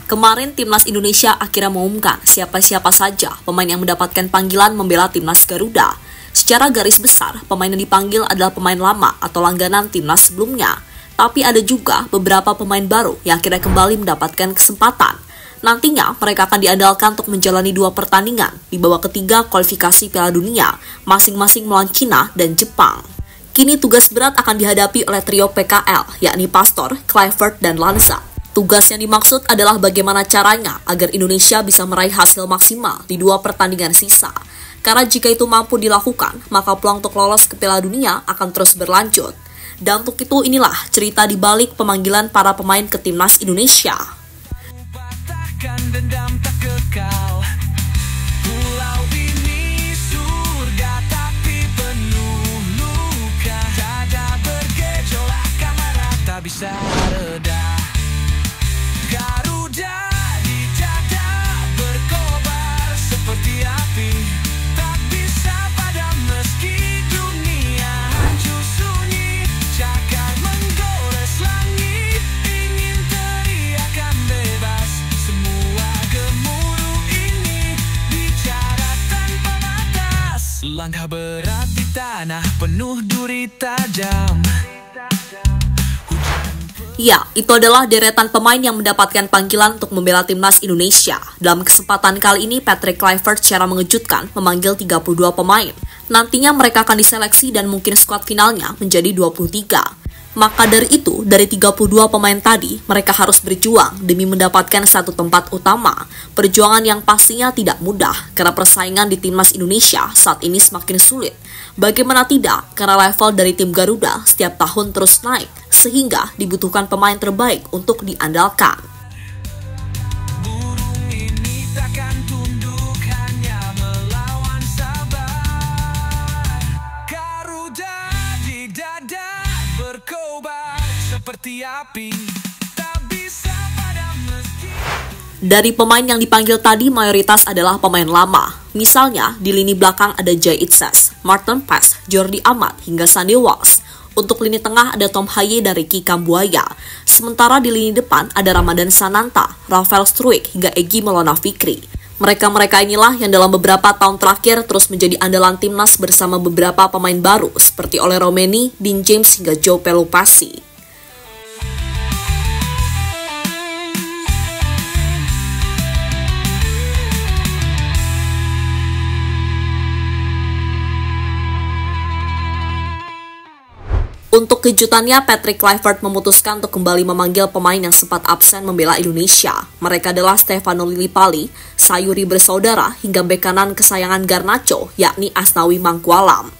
Kemarin Timnas Indonesia akhirnya mengumumkan siapa-siapa saja pemain yang mendapatkan panggilan membela Timnas Garuda. Secara garis besar, pemain yang dipanggil adalah pemain lama atau langganan Timnas sebelumnya. Tapi ada juga beberapa pemain baru yang akhirnya kembali mendapatkan kesempatan. Nantinya mereka akan diandalkan untuk menjalani 2 pertandingan di babak ketiga kualifikasi Piala Dunia, masing-masing melawan Cina dan Jepang. Kini tugas berat akan dihadapi oleh trio PKL, yakni Pastor, Kluivert, dan Lanza. Tugas yang dimaksud adalah bagaimana caranya agar Indonesia bisa meraih hasil maksimal di 2 pertandingan sisa. Karena jika itu mampu dilakukan, maka peluang untuk lolos ke Piala Dunia akan terus berlanjut. Dan untuk itu inilah cerita di balik pemanggilan para pemain ke Timnas Indonesia. Dendam tak kekal. Pulau ini surga tapi penuh luka. Dada bergejolak, kamera tak bisa reda. Garuda di dada berkobar seperti api, tak bisa padam meski dunia hancur sunyi. Cakar menggores langit, ingin teriakan bebas. Semua gemuruh ini bicara tanpa batas. Langkah berat di tanah penuh duri tajam. Ya, itu adalah deretan pemain yang mendapatkan panggilan untuk membela Timnas Indonesia. Dalam kesempatan kali ini, Patrick Kluivert secara mengejutkan memanggil 32 pemain. Nantinya mereka akan diseleksi dan mungkin skuad finalnya menjadi 23. Maka dari itu, dari 32 pemain tadi, mereka harus berjuang demi mendapatkan satu tempat utama. Perjuangan yang pastinya tidak mudah, karena persaingan di Timnas Indonesia saat ini semakin sulit. Bagaimana tidak, karena level dari tim Garuda setiap tahun terus naik, sehingga dibutuhkan pemain terbaik untuk diandalkan. Burung ini takkan tunduk, hanya melawan sabar. Garuda di dada berkobar seperti api, tak bisa padam meski. Dari pemain yang dipanggil tadi mayoritas adalah pemain lama. Misalnya, di lini belakang ada Jay Itzes, Martin Paes, Jordi Amat, hingga Sandy Walsh. Untuk lini tengah ada Tom Haye dan Ricky Kambuaya. Sementara di lini depan ada Ramadan Sananta, Rafael Struijk, hingga Egy Maulana Fikri. Mereka-mereka inilah yang dalam beberapa tahun terakhir terus menjadi andalan Timnas bersama beberapa pemain baru seperti Ole Romeni, Dean James, hingga Joe Pelupasi. Untuk kejutannya, Patrick Kluivert memutuskan untuk kembali memanggil pemain yang sempat absen membela Indonesia. Mereka adalah Stefano Lillipali, Sayuri bersaudara, hingga bek kanan kesayangan Garnacho, yakni Asnawi Mangkualam.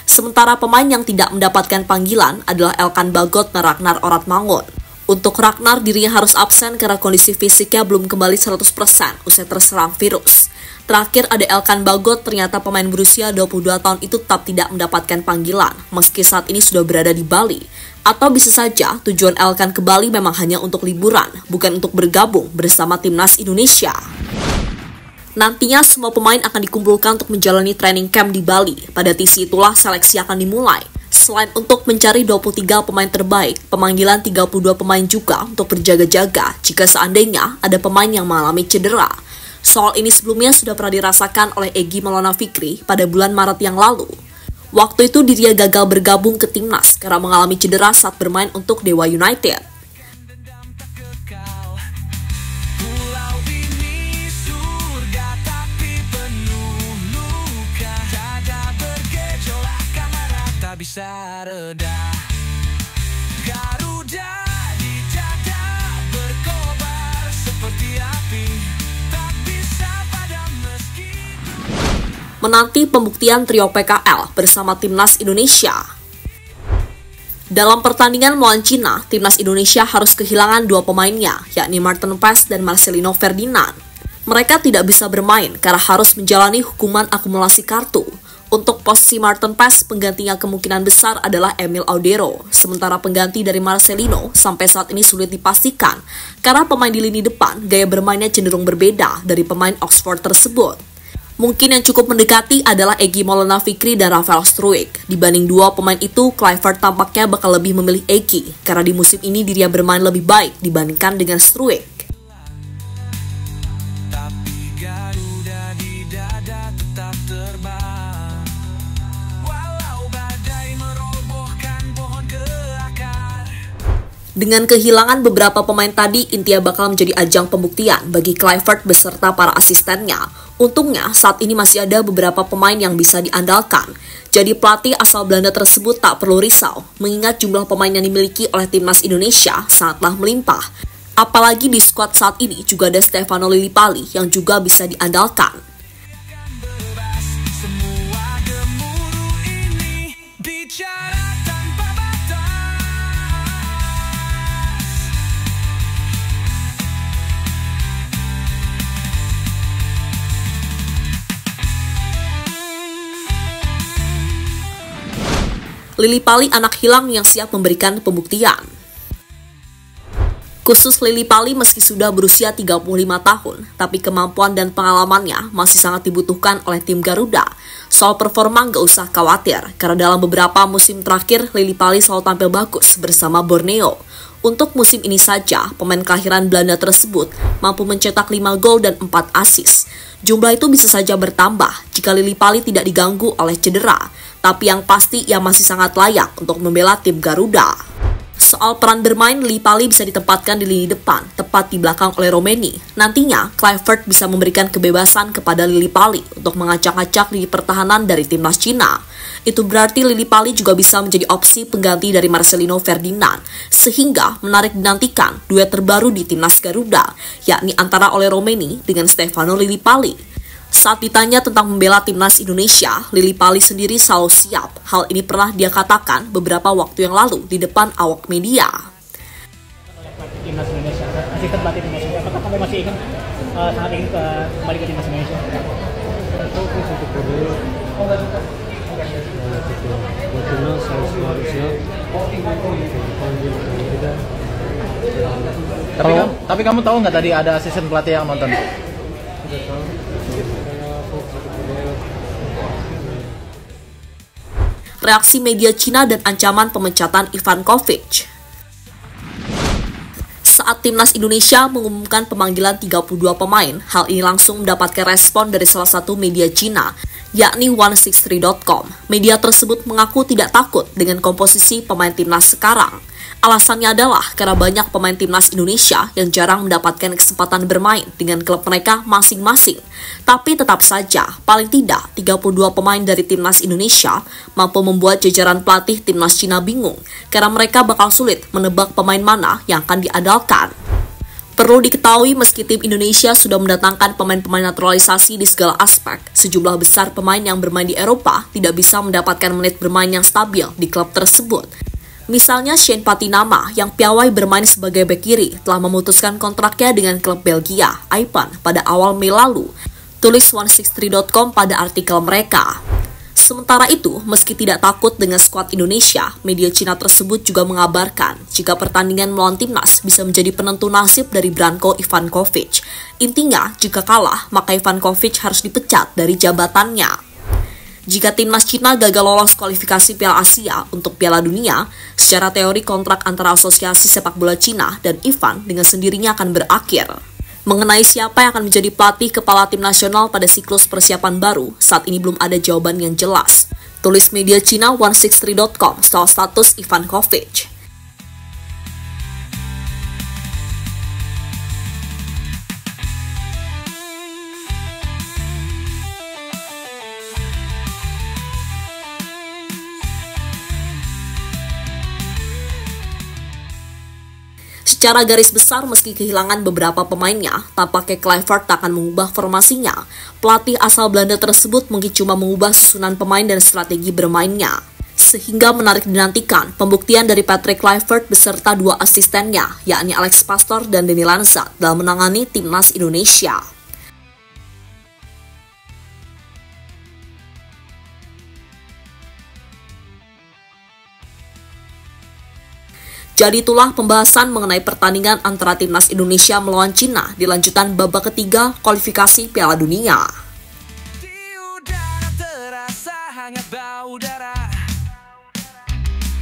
Sementara pemain yang tidak mendapatkan panggilan adalah Elkan Bagot dan Ragnar Oratmangun. Untuk Ragnar, dirinya harus absen karena kondisi fisiknya belum kembali 100% usai terserang virus. Terakhir ada Elkan Bagot, ternyata pemain berusia 22 tahun itu tetap tidak mendapatkan panggilan, meski saat ini sudah berada di Bali. Atau bisa saja tujuan Elkan ke Bali memang hanya untuk liburan, bukan untuk bergabung bersama Timnas Indonesia. Nantinya semua pemain akan dikumpulkan untuk menjalani training camp di Bali. Pada sisi itulah seleksi akan dimulai. Selain untuk mencari 23 pemain terbaik, pemanggilan 32 pemain juga untuk berjaga-jaga jika seandainya ada pemain yang mengalami cedera. Soal ini sebelumnya sudah pernah dirasakan oleh Egy Maulana Fikri pada bulan Maret yang lalu. Waktu itu dirinya gagal bergabung ke Timnas karena mengalami cedera saat bermain untuk Dewa United. Dendam tak kekal. Pulau ini surga tapi penuh luka. Dada bergejolak, kamera tak bisa reda. Garuda di dada berkobar seperti api. Menanti pembuktian trio PKL bersama Timnas Indonesia. Dalam pertandingan melawan Cina, Timnas Indonesia harus kehilangan 2 pemainnya, yakni Martin Paes dan Marcelino Ferdinand. Mereka tidak bisa bermain karena harus menjalani hukuman akumulasi kartu. Untuk posisi Martin Paes, penggantinya kemungkinan besar adalah Emil Audero. Sementara pengganti dari Marcelino sampai saat ini sulit dipastikan, karena pemain di lini depan gaya bermainnya cenderung berbeda dari pemain Oxford tersebut. Mungkin yang cukup mendekati adalah Egy Maulana Fikri dan Rafael Struijk. Dibanding 2 pemain itu, Kluivert tampaknya bakal lebih memilih Egy, karena di musim ini dirinya bermain lebih baik dibandingkan dengan Struijk. Dengan kehilangan beberapa pemain tadi, intinya bakal menjadi ajang pembuktian bagi Kluivert beserta para asistennya. Untungnya, saat ini masih ada beberapa pemain yang bisa diandalkan. Jadi pelatih asal Belanda tersebut tak perlu risau, mengingat jumlah pemain yang dimiliki oleh timnas Indonesia sangatlah melimpah. Apalagi di skuad saat ini juga ada Stefano Lillipali yang juga bisa diandalkan. Bebas semua gemuruh ini, bicara tanpa batas. Lillipali anak hilang yang siap memberikan pembuktian. Khusus Lillipali meski sudah berusia 35 tahun, tapi kemampuan dan pengalamannya masih sangat dibutuhkan oleh tim Garuda. Soal performa nggak usah khawatir, karena dalam beberapa musim terakhir Lillipali selalu tampil bagus bersama Borneo. Untuk musim ini saja, pemain kelahiran Belanda tersebut mampu mencetak 5 gol dan 4 assist. Jumlah itu bisa saja bertambah jika Lillipali tidak diganggu oleh cedera, tapi yang pasti ia masih sangat layak untuk membela tim Garuda. Soal peran bermain, Lillipali bisa ditempatkan di lini depan, tepat di belakang oleh Romeni. Nantinya, Kluivert bisa memberikan kebebasan kepada Lillipali untuk mengacak-acak lini pertahanan dari timnas Cina. Itu berarti Lillipali juga bisa menjadi opsi pengganti dari Marcelino Ferdinand, sehingga menarik dinantikan duet terbaru di timnas Garuda, yakni antara oleh Romeni dengan Stefano Lillipali. Saat ditanya tentang membela timnas Indonesia, Lillipali sendiri selalu siap. Hal ini pernah dia katakan beberapa waktu yang lalu di depan awak media. Timnas Indonesia, asisten pelatih timnas Indonesia. Apakah kamu masih ingin sangat ingin kembali ke timnas Indonesia? Tapi kamu tahu nggak tadi ada asisten pelatih yang nonton? Reaksi media Cina dan ancaman pemecatan Ivankovic. Saat timnas Indonesia mengumumkan pemanggilan 32 pemain, hal ini langsung mendapatkan respon dari salah satu media Cina, yakni 163.com. Media tersebut mengaku tidak takut dengan komposisi pemain timnas sekarang. Alasannya adalah karena banyak pemain timnas Indonesia yang jarang mendapatkan kesempatan bermain dengan klub mereka masing-masing. Tapi tetap saja, paling tidak 32 pemain dari timnas Indonesia mampu membuat jajaran pelatih timnas Cina bingung, karena mereka bakal sulit menebak pemain mana yang akan diandalkan. Perlu diketahui meski tim Indonesia sudah mendatangkan pemain-pemain naturalisasi di segala aspek, sejumlah besar pemain yang bermain di Eropa tidak bisa mendapatkan menit bermain yang stabil di klub tersebut. Misalnya Shane Patinama yang piawai bermain sebagai bek kiri telah memutuskan kontraknya dengan klub Belgia, Aipan, pada awal Mei lalu, tulis 163.com pada artikel mereka. Sementara itu, meski tidak takut dengan skuad Indonesia, media Cina tersebut juga mengabarkan jika pertandingan melawan timnas bisa menjadi penentu nasib dari Branko Ivankovic. Intinya, jika kalah, maka Ivankovic harus dipecat dari jabatannya. Jika timnas Cina gagal lolos kualifikasi Piala Asia untuk Piala Dunia, secara teori kontrak antara Asosiasi Sepak Bola Cina dan Ivan dengan sendirinya akan berakhir. Mengenai siapa yang akan menjadi pelatih kepala tim nasional pada siklus persiapan baru, saat ini belum ada jawaban yang jelas. Tulis media Cina 163.com soal status Ivankovic. Secara garis besar, meski kehilangan beberapa pemainnya, tampaknya Kluivert akan mengubah formasinya. Pelatih asal Belanda tersebut mungkin cuma mengubah susunan pemain dan strategi bermainnya. Sehingga menarik dinantikan pembuktian dari Patrick Kluivert beserta dua asistennya, yakni Alex Pastoor dan Denny Lanza, dalam menangani timnas Indonesia. Jadi itulah pembahasan mengenai pertandingan antara timnas Indonesia melawan Cina di lanjutan babak ketiga kualifikasi Piala Dunia. Di udara terasa hangat bau darah.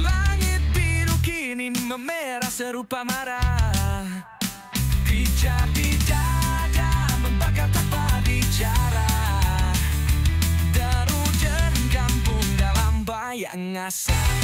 Langit biru kini memerah serupa marah. Pijar di dada membakar tanpa bicara. Deru dengkam pun dalam bayang asa.